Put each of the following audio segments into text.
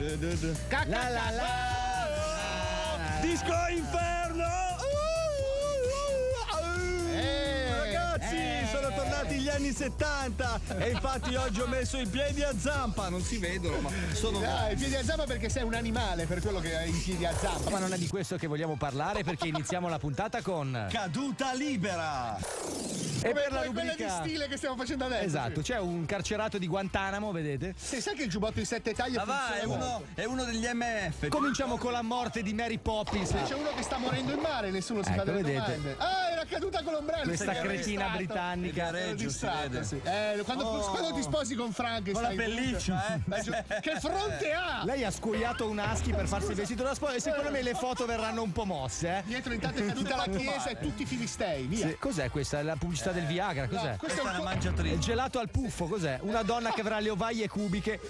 La la la. Disco Inferno. Ragazzi, sono tornati gli anni 70 e infatti oggi ho messo i piedi a zampa. Non si vedono, ma sono. I piedi a zampa perché sei un animale, per quello che hai i piedi a zampa. Ma non è di questo che vogliamo parlare, perché iniziamo la puntata con Caduta libera. E per la quella rubrica di stile che stiamo facendo adesso. Esatto, c'è un carcerato di Guantanamo, vedete? Sì, sai che il giubbotto in 7 taglie Ma va, è uno degli MF. Cominciamo con la morte di Mary Poppins. C'è uno che sta morendo in mare, nessuno si fa delle vedete. domande. Ah, era caduta con l'ombrello. Questa cretina britannica. Reggio, Sì. Quando ti sposi con Frank con la pelliccia, che fronte ha? Lei ha scuoiato un husky per farsi il vestito da sposa e secondo me le foto verranno un po' mosse, Dietro intanto è caduta la chiesa e tutti i filistei, via. Sì. Cos'è questa? È la pubblicità del Viagra? Cos'è? Questa è una un mangiatrice. Il gelato al puffo, cos'è? Una donna che avrà le ovaie cubiche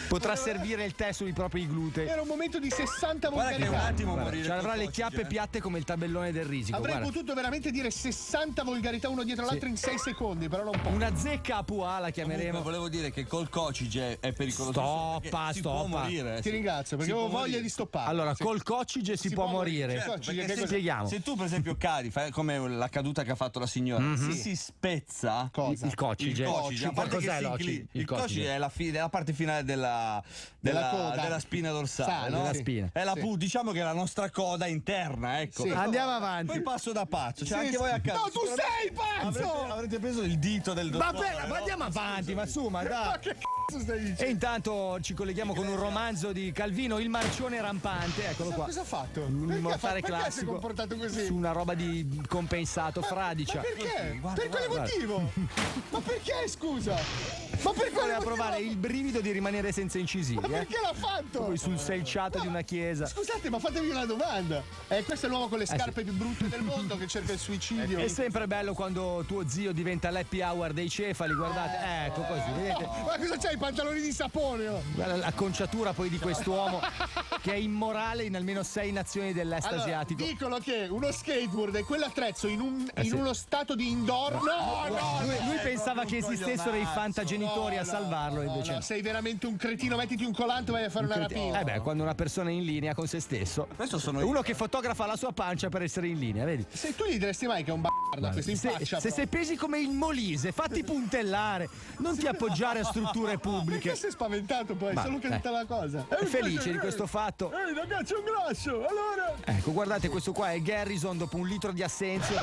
potrà servire il tè sui propri glutei. Era un momento di 60 Guarda che volgarità. un attimo morire. Cioè, avrà le col chiappe cocige. piatte come il tabellone del risico. Avrei guarda. potuto veramente dire 60 volgarità uno dietro l'altro in 6 secondi, però non può. Una zecca a Pua la Comunque, chiameremo. volevo dire che col cocige è pericoloso. Stoppa, si può stoppa. morire. Ti ringrazio perché Si avevo può voglia morire. di stoppare. Allora, col coccige si può morire. Certo, Perché che se, cos'è? Spieghiamo. se tu per esempio cadi, fai come la caduta che ha fatto la signora, se si spezza Cosa? Il coccige. il cocige, a parte Cos'è che si l'oci? inclina- il cocige è la parte finale Della coda. della spina dorsale, no? Della spina. È la Sì. diciamo che è la nostra coda interna, ecco. Sì. Andiamo avanti. Poi passo da pazzo, cioè Sì, anche sì. voi a casa. No, tu sei pazzo! Avrete preso il dito del Ma dottore. ma andiamo avanti, ma su, ma Ma dai. che cazzo stai dicendo? E intanto ci colleghiamo con un romanzo di Calvino, Il marcione rampante. Eccolo qua. Cosa ha fatto? Un immortale Perché si è classico comportato così? su una roba di compensato, fradicia. Perché? Guarda, Per quale guarda. motivo? Ma perché, scusa? Ma per quale Voleva motivo? provare il brivido di rimanere senza incisivi. Ma perché l'ha fatto? Poi sul selciato di una chiesa. Scusate, ma fatevi una domanda. Questo è l'uomo con le scarpe più brutte del mondo che cerca il suicidio. È sempre bello quando tuo zio diventa l'happy hour dei cefali, guardate, ecco così, vedete? Ma cosa c'hai, i pantaloni di sapone? Oh? Guarda l'acconciatura poi di quest'uomo che è immorale in almeno 6 nazioni dell'est Allora, asiatico. dicono che uno skateboard è quell'attrezzo in sì. uno stato di indoor. Lui pensava che esistessero i fantagenitori a salvarlo, invece no. Sei veramente un cretino, mettiti un colante e vai a fare una rapina. Quando una persona è in linea con se stesso. Questo sono Uno che fotografa la sua pancia per essere in linea, vedi? Se tu gli diresti mai che è un b***ardo questo in faccia. Se sei pesi come il Molise, fatti puntellare, non ti appoggiare a strutture pubbliche. Perché sei spaventato poi? Ma, Solo che tutta la cosa. È felice di questo fatto. Ehi ragazzi, è un grasso, allora. Ecco, guardate, questo qua è Garrison dopo un litro di assenzio.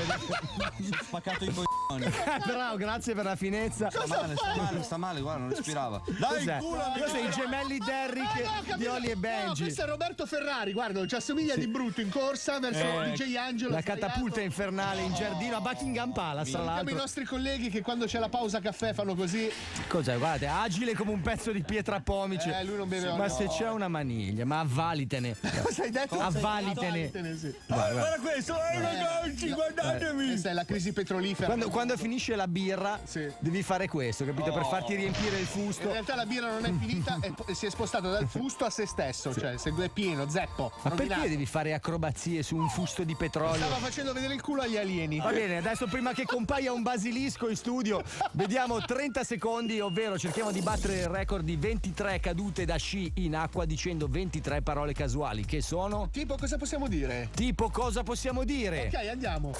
spaccato i coglioni. Bravo, grazie per la finezza. Sta male, guarda, non respirava. Dai, Cos'è? il culo, Cos'è i gemelli Derrick di Oli e No, Benji? questo è Roberto Ferrari, guarda, ci assomiglia di brutto in corsa verso DJ Angelo. La catapulta infernale in giardino a Buckingham Palace, tra Siamo i l'altro. nostri colleghi che quando c'è la pausa caffè fanno così. Cos'è? Guardate, agile come un pezzo di pietra pomice. Lui non beve Ma olio. se c'è una maniglia, ma avvalitene. Cosa hai detto? Avvalitene. Sì. guarda questo, ragazzi, guardatemi. Questa è la crisi petrolifera. Quando finisce la birra, Sì. devi fare questo, capito? Per farti riempire il In fusto. realtà la birra non è finita e si è spostato dal fusto a se stesso, cioè se è pieno, zeppo. Ma rovinato. perché devi fare acrobazie su un fusto di petrolio? Stava facendo vedere il culo agli alieni. Va bene, adesso prima che compaia un basilisco in studio, vediamo 30 secondi, ovvero cerchiamo di battere il record di 23 cadute da sci in acqua dicendo 23 parole casuali, che sono? Tipo, cosa possiamo dire? Tipo cosa possiamo dire? Ok, andiamo.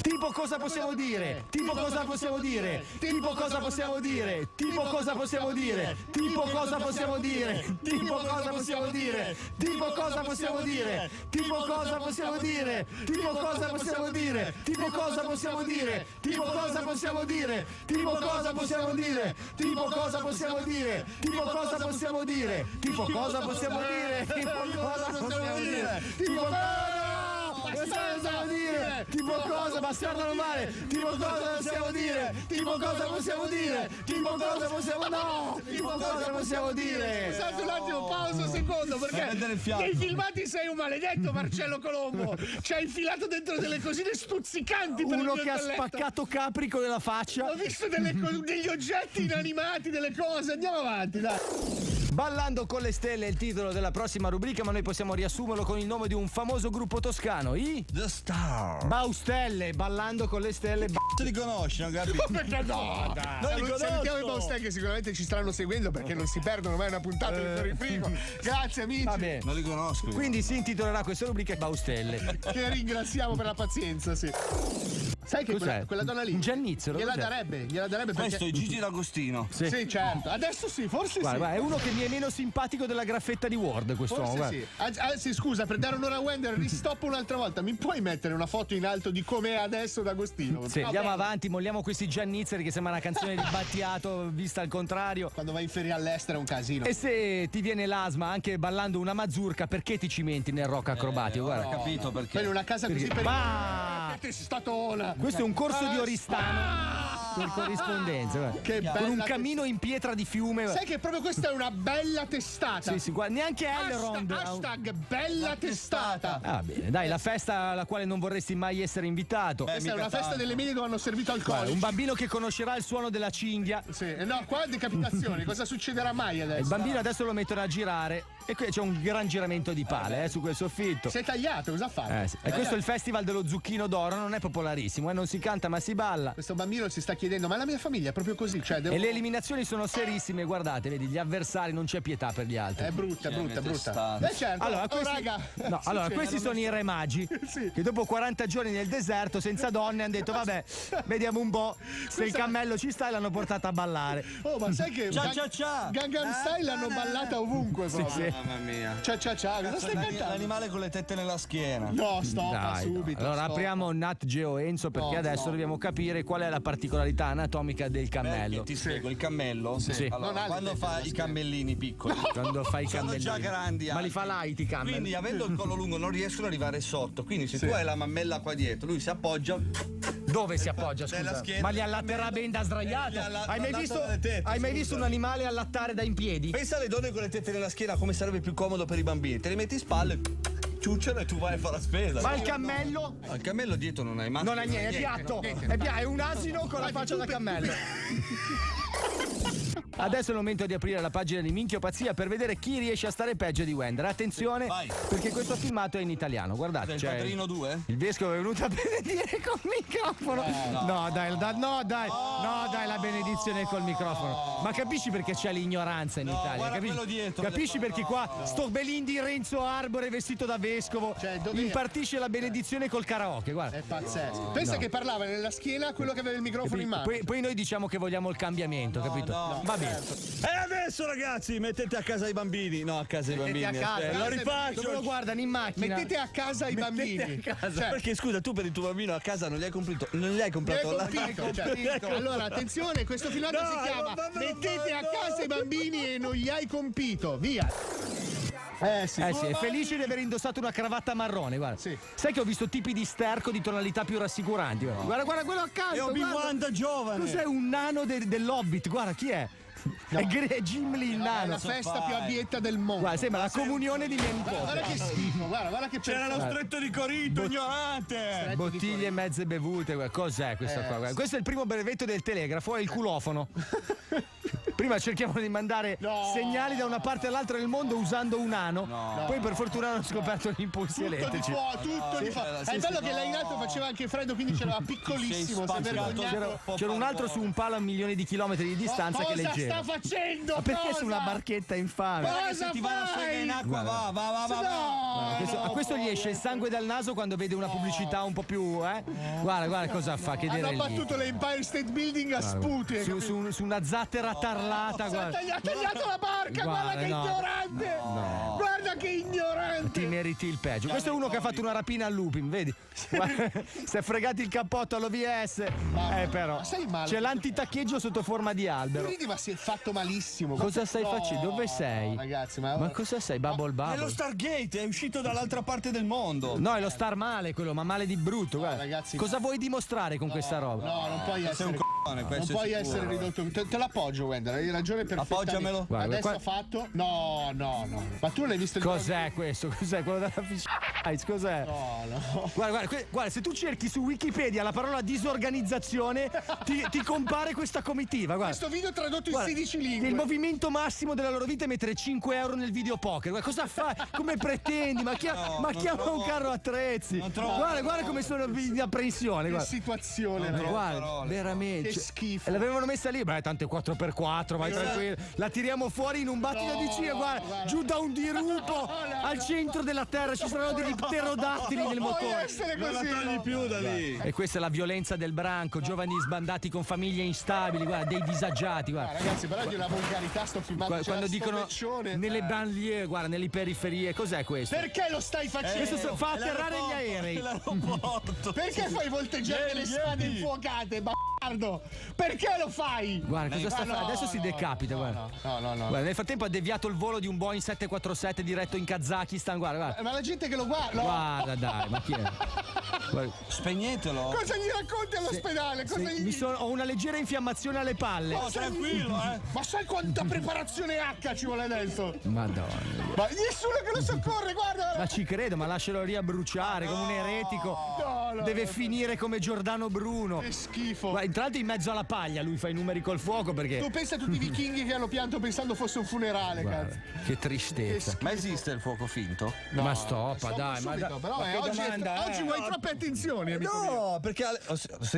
Tipo cosa possiamo dire? Tipo cosa possiamo dire? Tipo cosa possiamo dire? Tipo cosa possiamo dire? Tipo cosa possiamo dire? Tipo cosa possiamo dire? Tipo cosa possiamo dire? Tipo cosa possiamo dire? Tipo cosa possiamo dire? Tipo cosa possiamo dire? Tipo cosa possiamo dire? Tipo cosa possiamo dire? Tipo cosa possiamo dire? Tipo cosa possiamo dire? Tipo cosa possiamo dire? Tipo cosa possiamo dire? Tipo cosa dire? Tipo cosa, bastardo normale? Tipo cosa possiamo dire? Tipo cosa possiamo dire? Tipo cosa possiamo no? Tipo cosa possiamo dire? Scusate un attimo, pausa un secondo, perché prendere il fiato. nei filmati sei un maledetto Marcello Colombo. Ci hai infilato dentro delle cosine stuzzicanti per il Uno mio che ha intelletto. spaccato Caprico nella faccia. Ho visto degli oggetti inanimati, delle cose. Andiamo avanti, dai. Ballando con le stelle è il titolo della prossima rubrica, ma noi possiamo riassumerlo con il nome di un famoso gruppo toscano, I The Star. Baustelle, ballando con le stelle. Te li conosci, non capisci? Perché no, dai. Non li conosco. Salutiamo i Baustelle che sicuramente ci staranno seguendo perché non si perdono mai una puntata di Fuori Frigo. Grazie amici. Va bene. Non li conosco. Quindi si intitolerà questa rubrica Baustelle. Che ringraziamo per la pazienza, sì. Sai che Cos'è? quella donna lì Un giannizzolo, gliela cos'è? darebbe Questo perché è Gigi D'Agostino. sì, certo. Adesso sì, forse Guarda, sì. guarda, è uno che mi è meno simpatico della graffetta di Word, quest'uomo. Forse Guarda. sì. Sì, scusa, per dare onore a Wender, ristoppo un'altra volta. Mi puoi mettere una foto in alto di com'è adesso D'Agostino? Sì, Va andiamo bene. avanti, molliamo questi giannizzeri che sembra una canzone di Battiato vista al contrario. Quando vai in ferie all'estero è un casino. E se ti viene l'asma anche ballando una mazurka, perché ti cimenti nel rock acrobatico? Guarda. Ho capito perché. Poi in una casa così per Ma che testatona. questo è un corso di Oristano per corrispondenza. Guarda. Che Con bella un cammino in pietra di fiume. Sai che proprio questa è una bella testata. Sì, sì, guarda, neanche Elrond. Hashtag bella testata. Ah, bene, dai, la festa alla quale non vorresti mai essere invitato. Questa è una festa delle medie dove hanno servito Guarda, alcolici. un bambino che conoscerà il suono della cinghia. Sì, no, qua decapitazione. Cosa succederà mai adesso? Il bambino adesso lo mettono a girare e qui c'è un gran giramento di pale su quel soffitto. Si è tagliato, cosa ha fatto? Sì. E questo è il festival dello zucchino d'oro, non è popolarissimo, non si canta ma si balla. Questo bambino si sta chiedendo, ma la mia famiglia è proprio così? Cioè, E le eliminazioni sono serissime, guardate, vedi, gli avversari, non c'è pietà per gli altri. È brutta, brutta, brutta. testata. Certo. Allora, questi, raga. no, allora, questi sono i re magi che dopo 40 giorni nel deserto senza donne hanno detto vabbè, vediamo un po' se il cammello ci sta e l'hanno portata a ballare. Oh, ma sai che Cia cia cia. Gangnam Style l'hanno ballata ovunque proprio. sì. Mamma mia. Cia cia cia, cosa stai cantando? L'animale con le tette nella schiena. No, stoppa Dai, no. subito. Allora stoppa. apriamo Nat Geo Enzo perché No, adesso no. dobbiamo capire qual è la particolarità anatomica del cammello. Ti spiego, il cammello. Sì. Allora, Non ha le quando tette fa nella i schiena. cammellini piccoli. Quando fai i Sono cammelli. già grandi. Ma li alti. fa light i cammelli. Quindi avendo il collo lungo non riescono ad arrivare sotto. Quindi se tu hai la mammella qua dietro, lui si appoggia. Dove si appoggia, Nella scusa? schiena Ma li del allatterà cammello. ben da sdraiato? Li alla- Hai mai allatta visto, dalle tette, hai mai scusa. visto un animale allattare da in piedi? Pensa alle donne con le tette nella schiena come sarebbe più comodo per i bambini. Te li metti in spalle, ciucciano e tu vai a fare la spesa. Ma il cammello? Al cammello dietro non hai mai. Non ha niente, è piatto. È un asino con la faccia da cammello. Adesso è il momento di aprire la pagina di Minchiopazia per vedere chi riesce a stare peggio di Wender. Attenzione, Vai. perché questo filmato è in italiano. Guardate, Il c'è padrino 2? il vescovo è venuto a benedire col microfono. No, dai, la benedizione col microfono. Ma capisci perché c'è l'ignoranza in Italia? guarda Capisci, quello dietro. capisci perché qua sto Belindi Renzo Arbore vestito da vescovo Cioè, dove- impartisce la benedizione col karaoke, guarda. È pazzesco. Pensa che parlava nella schiena quello che aveva il microfono in mano. Poi noi diciamo che vogliamo il cambiamento, capito? Va bene. E adesso ragazzi mettete a casa i bambini. No, a casa i bambini. a casa. aspetta, lo rifaccio. Dove lo guardano in macchina? Mettete a casa i bambini. Cioè, Perché scusa, tu per il tuo bambino a casa non gli hai comprato la capito, cioè, allora attenzione, questo filmato No, si chiama ma mettete a no. casa i bambini e non gli hai compito, via. Sì. Eh sì, è felice di aver indossato una cravatta marrone, guarda. Sì. Sai che ho visto tipi di sterco di tonalità più rassicuranti. Guarda, guarda quello accanto. E Obi-Wan guarda. da giovane. Cos'è un nano dell'Hobbit? Guarda chi è? È Gimli il È nano. la festa più abietta del mondo. Guarda, sembra la comunione di mia Guarda nipote. che schifo, guarda che C'era lo stretto di Corinto, ignorante. Bottiglie mezze bevute, guarda. Cos'è questo qua? Guarda. Questo è il primo brevetto del telegrafo, è il culofono. Prima cerchiamo di mandare segnali da una parte all'altra del mondo usando un ano. Poi per fortuna hanno scoperto gli impulsi elettrici. Tutto di fuoco. È bello che là in alto faceva anche freddo, quindi c'era piccolissimo. Si è vergognato. C'era un altro su un palo a milioni di chilometri di distanza che Cosa leggeva. sta facendo? Ma perché Cosa? su una barchetta infame? Cosa Se ti va la fai? sega in acqua, va. No, A questo gli esce il sangue dal naso quando vede una pubblicità un po' più, Guarda cosa fa, che hanno dire lì. battuto l'Empire State Building a sputi. Su una zattera tarlata, guarda. Ha tagliato la barca, guarda che no. ignorante! Guarda che ignorante! Ti meriti il peggio. Questo è uno che ha fatto una rapina al Lupin, vedi? Guarda, si è fregati il cappotto all'OVS. Però. Ma sei male? C'è l'antitaccheggio sotto forma di albero. Ridi, ma si è fatto malissimo. Cosa stai No, facendo? Dove sei? Ragazzi, Ma cosa sei? Bubble È lo Bubble? Stargate, è uscito dall'altra parte del mondo. No, è lo star male quello, ma male di brutto. Guarda. ragazzi, Cosa vuoi dimostrare con questa roba? No, non puoi essere. Non questo puoi è essere sicuro. ridotto. Te l'appoggio, Wender, hai ragione perfettamente. Appoggiamelo. Guarda, Adesso qua- ha fatto. No. Ma tu l'hai visto il Cos'è questo? Cos'è quello della Fish Eyes? Cos'è? No. Guarda, se tu cerchi su Wikipedia la parola disorganizzazione, ti compare questa comitiva. Guarda. Questo video tradotto in Guarda, 16 che lingue. il movimento massimo della loro vita è mettere 5 euro nel videopoker. Guarda, cosa fai? Come pretendi? Ma chiama un carro attrezzi. Guarda come sono in apprensione. Che Guarda. situazione, però. Guarda, parole. veramente. Che schifo. E l'avevano messa lì, beh, tanto è 4x4, vai tranquillo. La tiriamo fuori in un battito di ciglia, guarda, giù da un dirupo al centro della terra ci saranno degli pterodattili nel Puoi motore. essere Non la così. togli più da lì. E questa è la violenza del branco, giovani sbandati con famiglie instabili, guarda, dei disagiati, guarda. Ragazzi, però di una volgarità sto filmando. Quando dicono nelle banlieue, guarda, nelle periferie, cos'è questo? Perché lo stai facendo? Questo fa atterrare gli aerei. L'aeroporto. Perché fai volteggiare le strade infuocate, bastardo? Perché lo fai? Guarda, cosa sta facendo? Adesso si decapita, guarda. No. Guarda, nel frattempo ha deviato il volo di un Boeing 747 diretto in Kazakistan, guarda. Ma la gente che lo guarda. Guarda, dai, ma chi è? Guarda. Spegnetelo. Cosa gli racconti all'ospedale? Cosa gli dici? Ho una leggera infiammazione alle palle. Oh, tranquillo, Ma sai quanta preparazione H ci vuole adesso? Madonna. Ma nessuno che lo soccorre, guarda! Ma ci credo, ma lascialo lì a bruciare come un eretico. No, Deve finire come Giordano Bruno. Che schifo! Guarda, tra l'altro in mezzo alla paglia lui fa i numeri col fuoco perché. Tu pensa a tutti i vichinghi che hanno pianto pensando fosse un funerale, Guarda, cazzo. che tristezza. Ma esiste il fuoco finto? Ma stoppa, Stop dai, subito, ma però ma che oggi, domanda oggi è? vuoi troppe attenzioni, amico mio. No, perché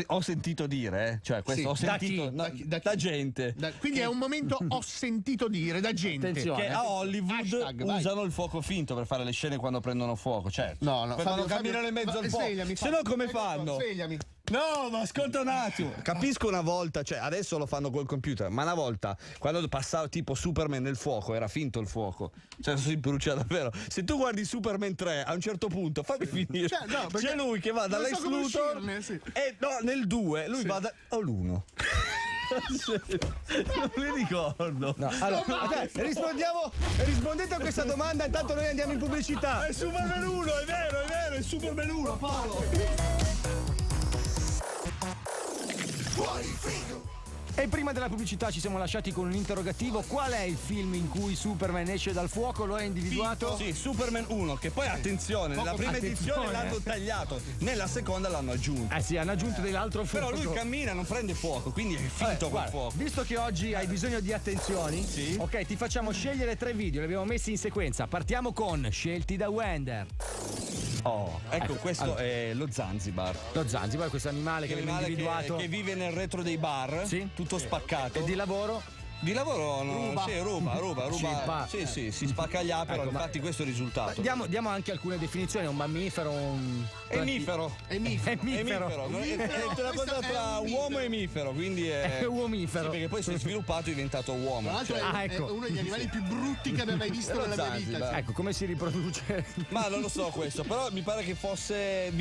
ho sentito dire, cioè questo Sì, ho da sentito chi? da gente Quindi è un momento ho sentito dire da gente. Attenzione. che a Hollywood Hashtag, vai. usano il fuoco finto per fare le scene quando prendono fuoco, certo. No, Poi Fabio, quando camminano in mezzo al fuoco. svegliami, Se no Fabio. come fanno? Svegliami. No, ma ascolta un attimo. Capisco una volta, cioè adesso lo fanno col computer, ma una volta quando passava tipo Superman nel fuoco era finto il fuoco. Cioè si brucia davvero. Se tu guardi Superman 3 a un certo punto, fammi finire. Cioè, no, perché c'è lui che va non dall'ex so come Luthor uscirne, sì. e no, nel 2 lui va da all'1. Non mi ricordo. No, allora, rispondete a questa domanda, intanto noi andiamo in pubblicità. È Superman 1, è vero, è Superman 1, Paolo. E prima della pubblicità ci siamo lasciati con un interrogativo. Qual è il film in cui Superman esce dal fuoco? Lo hai individuato? Sì, Superman 1, che poi attenzione, nella prima edizione attenzione. l'hanno tagliato, nella seconda l'hanno aggiunto. Eh sì, hanno aggiunto dell'altro fuoco. Però lui cammina, non prende fuoco, quindi è finto quel Guarda, fuoco. visto che oggi hai bisogno di attenzioni, Sì. ok, ti facciamo scegliere 3 video, li abbiamo messi in sequenza. Partiamo con Scelti da Wender. Oh, ecco, questo è lo Zanzibar. Lo Zanzibar, questo animale che abbiamo Animale individuato. che vive nel retro dei bar, Sì. tutto spaccato. E di lavoro? Di lavoro no, Ruba. sì, ruba. Cippa. Sì, si spacca gli però Ecco, ma- infatti questo è il risultato. Diamo anche alcune definizioni. È un mammifero, un. Emifero. Emifero. È una cosa tra uomo e emifero, quindi è. È uomifero. Sì, perché poi si è sviluppato e è diventato uomo. Tra l'altro cioè. è, ecco. è uno degli animali più brutti che abbia mai visto Lo nella mia Zanzibar. vita. Ecco, come si riproduce? Ma non lo so questo, però mi pare che fosse.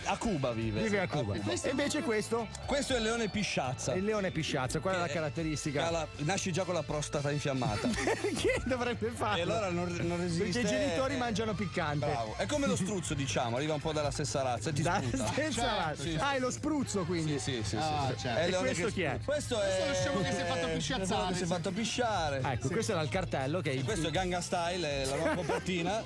A Cuba vive. Vive a Cuba. E invece questo Questo è il leone pisciazza. è il leone pisciazza. Qual è la caratteristica? Nasce già con la prostata infiammata. Perché dovrebbe farlo? E allora non resiste. Perché i genitori mangiano piccante. Bravo. È come lo struzzo, diciamo, arriva un po' dalla stessa razza e ti Da sputa. stessa razza. sì. Ah, è lo spruzzo quindi. Sì. Ah, certo. È il E leone questo che chi è? spruzza. Questo è. Questo è lo scemo che si è fatto pisciazzare, quello che si è sì. fatto pisciare. Ecco, questo era il cartello che Questo è Ganga Style, è la nuova copertina.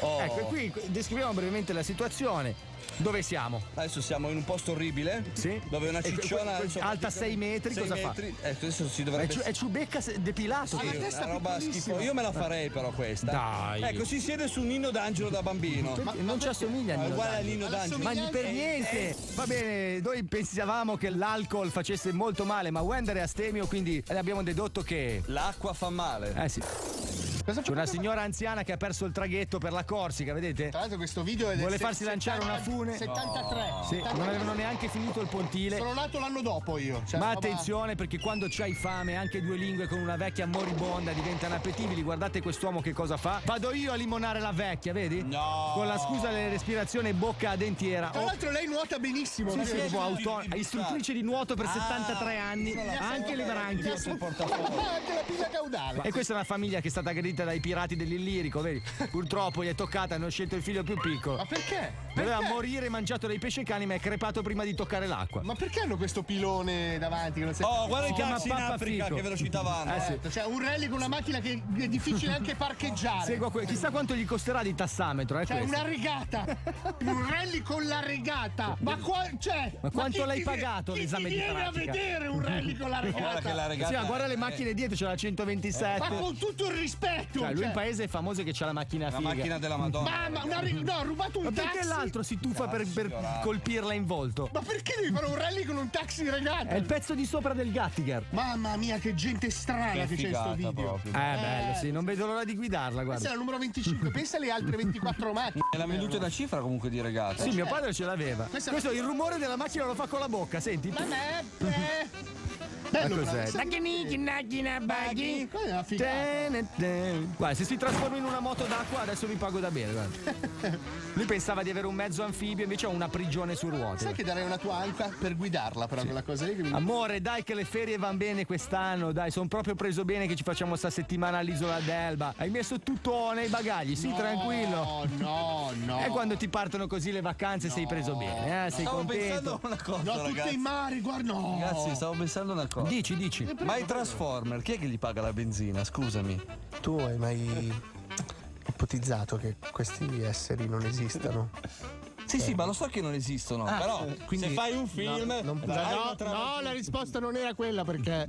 Oh. Ecco, qui descriviamo brevemente la situazione. Dove siamo? Adesso siamo in un posto orribile. Sì. Dove una E cicciona alta 6 metri, 6 cosa fa? metri. Ecco, adesso si È, dovrebbe. è Ciubecca depilato. Ah, la Una testa roba piccolissima. schifo. Io me la farei però questa. Dai. Ecco, si siede su un Nino d'Angelo da bambino. Non ci assomiglia È Nino uguale a D'Angelo. Nino d'Angelo. Ma per niente! Va bene, noi pensavamo che l'alcol facesse molto male, ma Wender è astemio, quindi abbiamo dedotto che. L'acqua fa male. Sì. C'è una signora anziana che ha perso il traghetto per la Corsica, vedete? Tra l'altro questo video è del Vuole farsi lanciare una fune? 73. Sì, non avevano neanche finito il pontile. Sono nato l'anno dopo io. Cioè, Ma roba- attenzione perché quando c'hai fame anche 2 lingue con una vecchia moribonda diventano appetibili. Guardate quest'uomo che cosa fa. Vado io a limonare la vecchia, vedi? No. Con la scusa della respirazione bocca a dentiera. Tra l'altro lei nuota benissimo. Sì, perché- tipo istruttrice di nuoto per 73 anni, anche le branchie. Anche la pinna caudale. E questa è una famiglia che è stata aggredita scelta dai pirati dell'Illirico, vedi? Purtroppo gli è toccata, hanno scelto il figlio più piccolo. Ma perché? Doveva morire mangiato dai pescecani, ma è crepato prima di toccare l'acqua. Ma perché hanno questo pilone davanti che non si Oh, guarda i chiama cazzi in Pappa Africa, Fico. che velocità vanno. Sì. Cioè, un rally con una macchina che è difficile anche parcheggiare. Segua chissà quanto gli costerà di tassametro, Cioè, questo. una regata. Un rally con la regata. Ma quanto chi l'hai ti- pagato chi l'esame ti di viene pratica? a vedere un rally con la regata? Guarda che la regata. Sì, ma guarda le macchine dietro, c'è la 127. Ma con tutto il rispetto. Cioè, lui cioè, in paese è famoso che c'ha la macchina La figa. macchina della Madonna. no, ha rubato un Ma taxi. perché l'altro si tuffa per colpirla in volto? Ma perché devi fare un rally con un taxi regata? È il pezzo di sopra del Gattiger. Mamma mia, che gente strana che c'è in sto video. proprio. Bello, sì, non vedo l'ora di guidarla, Questa è guarda. la numero 25, pensa alle altre 24 macchine. E la venduta da cifra comunque di regata. Sì, mio padre ce l'aveva. Questa- Questo il rumore della macchina lo fa con la bocca, senti? Ma Ma bello, cos'è? però. Qual è la figata? Guarda, se si trasforma in una moto d'acqua adesso vi pago da bere, guarda. Lui pensava di avere un mezzo anfibio, invece ha una prigione su ruote. Sai che darei una tua anca per guidarla, però quella cosa lì che mi... Amore, dai che le ferie van bene quest'anno, dai, sono proprio preso bene che ci facciamo sta settimana all'isola d'Elba. Hai messo tutto nei bagagli, sì, tranquillo. No. E quando ti partono così le vacanze sei preso bene, sei Stavo contento. pensando una cosa, No, tutti ragazzi. i mari, guarda, no. Ragazzi, stavo pensando una cosa. Dici. Ma i Transformer, chi è che gli paga la benzina? Scusami. Tu hai mai ipotizzato che questi esseri non esistano? Sì, ma lo so che non esistono. Però quindi- se fai un film. No, la risposta non era quella perché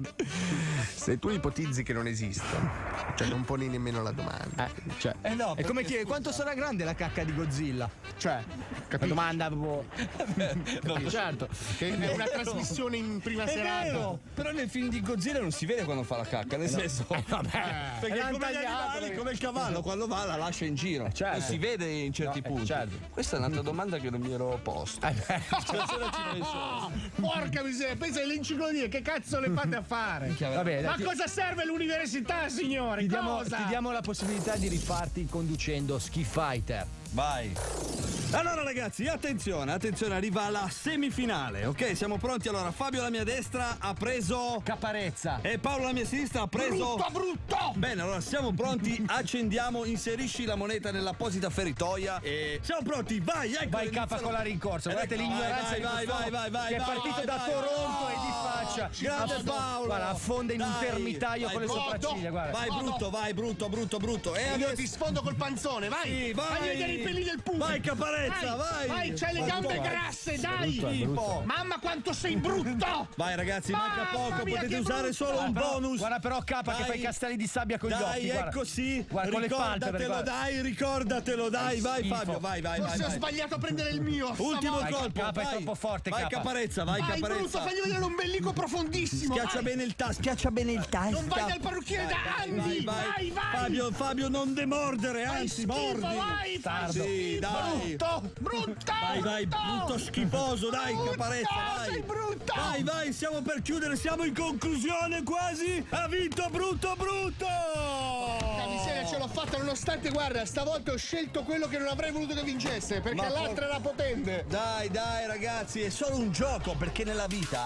se tu ipotizzi che non esistono, cioè non poni nemmeno la domanda. Cioè, no, è come chiedere quanto sarà grande la cacca di Godzilla? Cioè, La capito? domanda proprio. Certo. Che è una trasmissione in prima È serata. vero, però nel film di Godzilla non si vede quando fa la cacca, nel senso. Perché l'hanno come gli tagliato, animali, come il cavallo, quando va la lascia in giro. certo. E si vede in certi punti. certo. Questa è un'altra domanda che non mi ero posto. Porca miseria, pensa all'enciclopedia, che cazzo le fate a fare? Vabbè, Ma dai, cosa serve l'università, signori? Cosa? ti diamo la possibilità di rifarti conducendo Ski Fighter. Vai. Allora ragazzi, attenzione, arriva la semifinale, ok? Siamo pronti? Allora, Fabio alla mia destra ha preso Caparezza. e Paolo alla mia sinistra ha preso Brutto! Bene, allora siamo pronti, accendiamo, inserisci la moneta nell'apposita feritoia e siamo pronti, vai, ecco. Vai capa con la rincorsa, guardate l'ignoranza di vai, quest'uomo che è partito da Toronto e di faccia. Grande Paolo. Guarda, affonda in un Dai, termitaio vai, con le godo. sopracciglia, guarda. Vai brutto. E Io adesso ti sfondo col panzone, vai! Sì, vai. Fai vedere i peli del pupo! Vai, Caparezza, vai. Vai, c'hai le gambe grasse, dai! Tipo. Mamma quanto sei brutto! Vai ragazzi, manca Mamma poco, mia, potete che usare brutto. solo un bonus. Guarda però capa che Dai. fa i castelli di sabbia con gli Dai, occhi. Guarda. è così. Guarda, con le palpebre, Ricordatelo, dai, vai schifo. Fabio, vai. Forse ho sbagliato a prendere il mio! Ultimo stavolta. colpo, Capa è troppo forte, vai Capa. Caparezza, vai Vai, brutto, Caparezza. fagli vedere l'ombelico profondissimo! Schiaccia vai. bene il tasto, schiaccia bene il tasto. Non vai dal parrucchiere da anni! Vai! Fabio, non demordere, Fai anzi, schifo, mordi. vai! Fai Sì, schifo. dai. Brutto! Vai, brutto schifoso, dai, Brutto, Caparezza, vai. sei brutto! Vai, siamo per chiudere, siamo in conclusione quasi. Ha vinto brutto! Porca miseria, ce l'ho fatta nonostante, guarda, stavolta ho scelto quello che non avrei voluto che vincesse, perché Ma l'altra era potente. Dai, ragazzi, è solo un gioco, perché nella vita,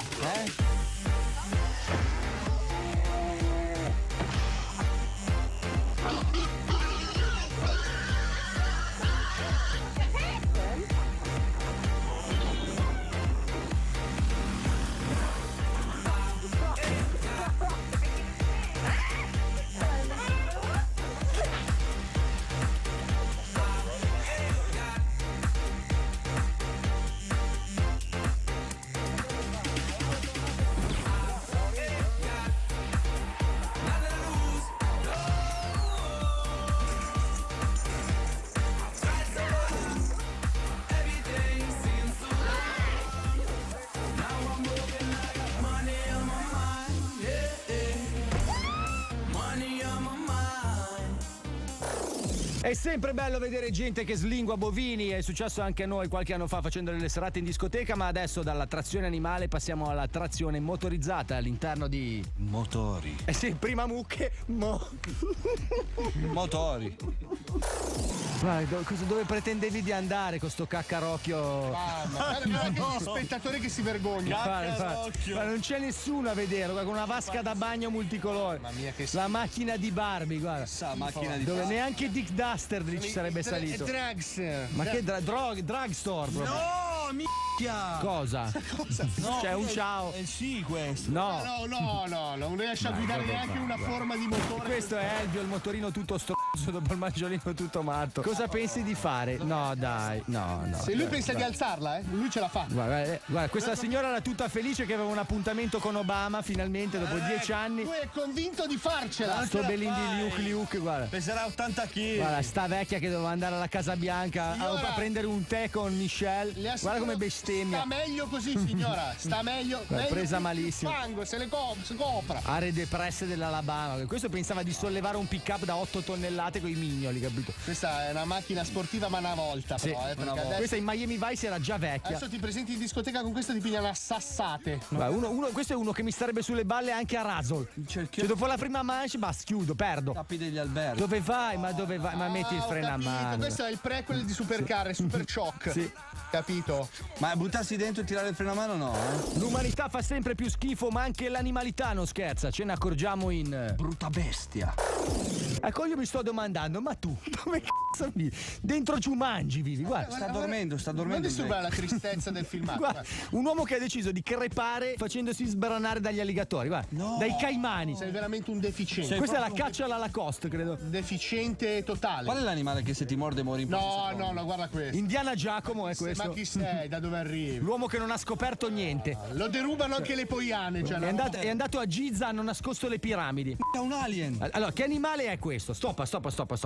È sempre bello vedere gente che slingua bovini, è successo anche a noi qualche anno fa facendo delle serate in discoteca, ma adesso dalla trazione animale passiamo alla trazione motorizzata all'interno di... Motori. Eh sì, prima mucche, Motori. Dove pretendevi di andare con sto caccarocchio? Guarda che spettatore che si vergogna. Ma non c'è nessuno a vederlo, guarda, con una vasca da bagno multicolore. Mamma mia, che la macchina di Barbie, guarda. Macchina di Dove neanche Dick Dastardly ci sarebbe salito. Drugs. Ma che drugstore? No, minchia! Cosa? No, C'è un ciao. sì, questo. No. No, non riesce a guidare neanche una forma di motore. Questo è Elvio, il motorino tutto stronzo dopo il mangiolino tutto matto. Cosa pensi di fare? No, dai, no. Se lui pensa di alzarla, lui ce la fa. Guarda, questa signora era tutta felice che aveva un appuntamento con Obama finalmente dopo 10 anni. Lui è convinto di farcela. Sto belin di Luke, guarda. Peserà 80 kg. Guarda, sta vecchia che doveva andare alla Casa Bianca a prendere un tè con Michelle. Guarda come bestemmia. Sta meglio così, signora. Sta meglio. L'ha presa malissimo. Fango, se le copra. Aree depresse dell'Alabama. Questo pensava di sollevare un pick up da 8 tonnellate con i mignoli, capito? Questa è una macchina sportiva, ma una volta, Sì, però. una volta. Questa in Miami Vice era già vecchia. Adesso ti presenti in discoteca con questo, ti pigliano a sassate. Questo è uno che mi starebbe sulle balle anche a Rasol. Cioè, dopo la prima manche, basta, chiudo, perdo. Tappi degli alberghi. Dove vai? Ma dove vai? Ma metti il freno a mano. Questo è il prequel di Supercar, Super Shock. Sì. Capito? Ma buttarsi dentro e tirare il freno a mano no, L'umanità fa sempre più schifo, ma anche l'animalità non scherza. Ce ne accorgiamo in Brutta bestia. Ecco, io mi sto domandando, ma tu dove cazzo vivi? Dentro Jumanji vivi, guarda. Sta dormendo. Non disturbare la tristezza del filmato. Guarda, un uomo che ha deciso di crepare facendosi sbranare dagli alligatori, guarda, dai caimani. Sei veramente un deficiente. Questa è la caccia alla Lacoste, credo. Deficiente totale. Qual è l'animale che se ti morde muori in No, guarda questo. Indiana Giacomo è questo. Ma chi sei? Da dove arrivi? L'uomo che non ha scoperto niente. Lo derubano anche le poiane. Cioè È andato a Giza, hanno nascosto le piramidi. È un alien. Allora, che animale è questo? Stoppa.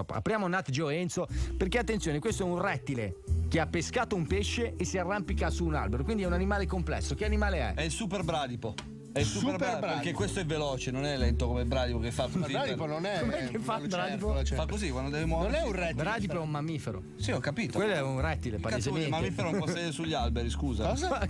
Apriamo Nat Geo Enzo, perché attenzione, questo è un rettile che ha pescato un pesce e si arrampica su un albero, quindi è un animale complesso. Che animale è? È il super bradipo. È il super bradipo, bradipo. perché questo è veloce, non è lento come il bradipo che fa così. Il bradipo non è. Com'è che fa il bradipo? Fa così quando deve muovere. Non è un rettile. Bradipo è un mammifero. Sì, ho capito. Quello è un rettile, Cazzo, il palesemente. mammifero non può sedere sugli alberi, scusa. Cosa?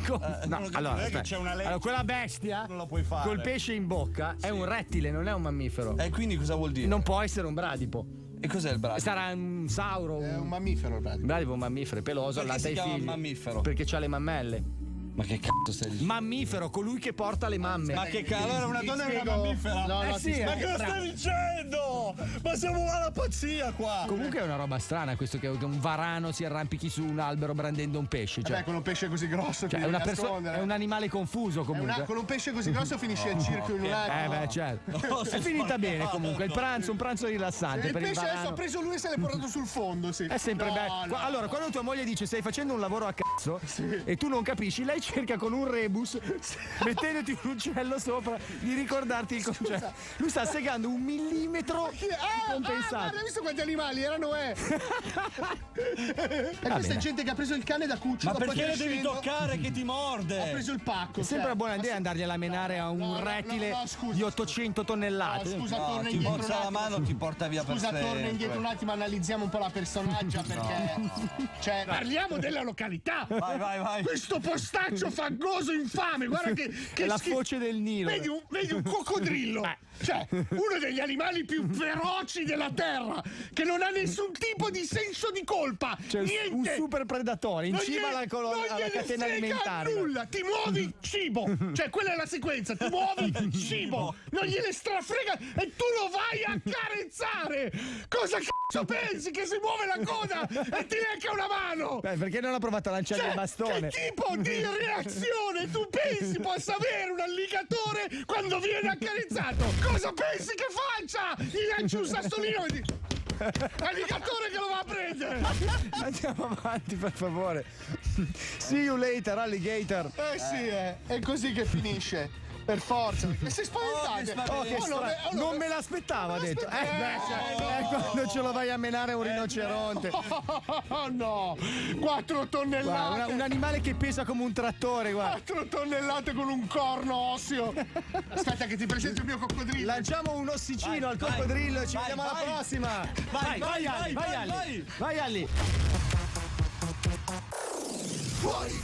No, allora, aspetta. Quella bestia Non lo puoi fare. col pesce in bocca è un rettile, non è un mammifero. E quindi cosa vuol dire? Non può essere un bradipo. E cos'è il bradipo? Sarà un sauro. È un mammifero il bradipo. Il bradipo è un mammifero, è peloso, Perché allatta si i chiama figli. mammifero? Perché c'ha le mammelle. Ma che cazzo stai dicendo? Mammifero, colui che porta le mamme. Ma che cazzo? Allora una donna è una mammifera? No, sì, Ma che lo stai dicendo? Ma siamo alla pazzia qua! Comunque è una roba strana questo che un varano si arrampichi su un albero brandendo un pesce. Cioè, Con un pesce così grosso cioè, è un animale confuso comunque. Con un pesce così grosso finisce al circo in un attimo. Certo. È finita bene comunque. Il pranzo, un pranzo rilassante Il per il pesce adesso varano. ha preso lui e se l'è portato sul fondo, sì. È sempre No, bello. no. Allora, quando tua moglie dice stai facendo un lavoro a cazzo e tu non capisci, lei cerca con un rebus, mettendoti un uccello sopra, di ricordarti il concetto. Lui sta segando 1 millimetro di compensato. Hai visto quanti animali erano? E questa è gente che ha preso il cane da cucciolo. Ma perché poi lo devi crescendo toccare che ti Ha morde? preso il pacco. È sempre una buona idea andargliela a menare a un rettile scusa. di 800 tonnellate. Scusa, No, torna ti indietro un mozza la attimo. mano, ti porta via per Scusa, torna sempre. indietro un attimo, analizziamo un po' la personaggia perché. Cioè, parliamo della località. Vai. Questo postaccio fangoso infame, guarda che È la schifo. foce del Nilo. Vedi un coccodrillo, cioè uno degli animali più feroci della terra, che non ha nessun tipo di senso di colpa. Cioè, niente. un super predatore in Non cima alla, non alla gliene catena frega alimentare. nulla, ti muovi, cibo. Cioè, quella è la sequenza, ti muovi, cibo. Non gliene strafrega e tu lo vai a carezzare. Cosa cazzo pensi che si muove la coda e ti lecca una mano? Perché non ha provato a lanciare il bastone? Che tipo di reazione tu pensi possa avere un alligatore quando viene accarezzato? Cosa pensi che faccia? Gli lanci un sassolino e dici... Alligatore che lo va a prendere! Andiamo avanti, per favore. See you later, alligator. Sì, è così che finisce. Per forza. E sei spaventato. Oh, che non me l'aspettavo, ha detto. Non ce lo vai a menare un rinoceronte. Oh no! 4 tonnellate! Guarda, un animale che pesa come un trattore, guarda. 4 tonnellate con un corno osseo! Aspetta che ti presento il mio coccodrillo! Lanciamo un ossicino al coccodrillo e ci vediamo alla prossima. Vai, Ali. Vai, Ali. Fuori